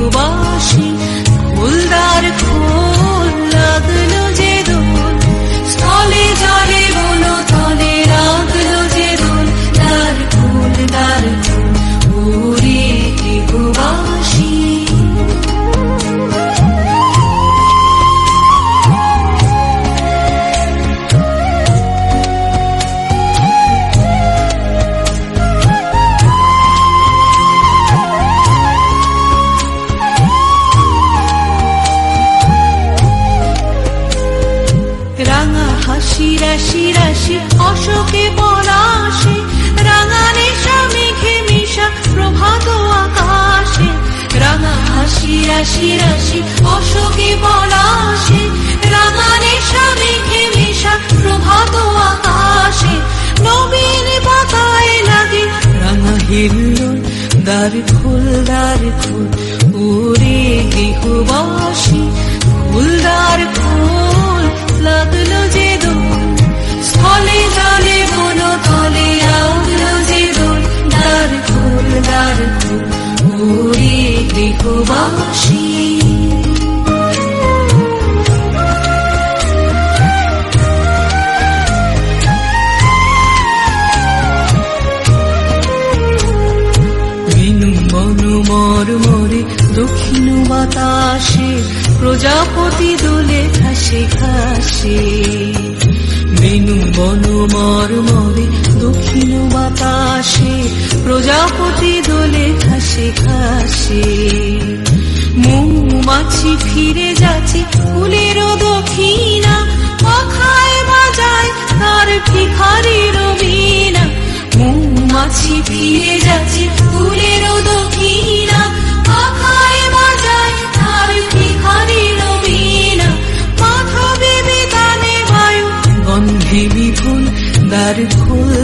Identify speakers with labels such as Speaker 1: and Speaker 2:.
Speaker 1: গৃহবাসী ফুলদার খোল লাগলো যে দোল স্থলে জলে বলো তলে লাগলো যে দোল দ্বার খোল ওরে গৃহবাসী রাঙা হাসি রাশি রাশি অশোকে পলাশে রাঙা নেশা মেঘে মিশা প্রভাত আকাশে রাঙা হাসি রাশি রাশি অশোকে পলাশে রাঙা নেশা মেঘে মিশা প্রভাত আকাশে নবীন পাতায় লাগে রাঙা হিল্লোল দ্বার খোল ওরে গৃহবাসী ফুলদার খোল লাগলো যে দোল স্থলে জলে বনো তলে লাগলো যে দোল দ্বার খোল ওরে গৃহবাসী মরমরে দক্ষিণ বাতাসে প্রজাপতি দোলে ঘাসে ঘাসে বেনু বন মরমরে দক্ষিণ বাতাসে প্রজাপতি দোলে ঘাসে ঘাসে মৌমাছি ফিরে যাচ্ছে ফুলের দক্ষিণা পাখায় বাজায় তার ভিখারির বীণা মৌমাছি ফিরে যাচ্ছে ফুলের দক্ষিণা পাখায় বাজায় তার ভিখারির বীণা মাথা বেবে টানে বায়ু গন্ধে বিপুল দ্বার খোল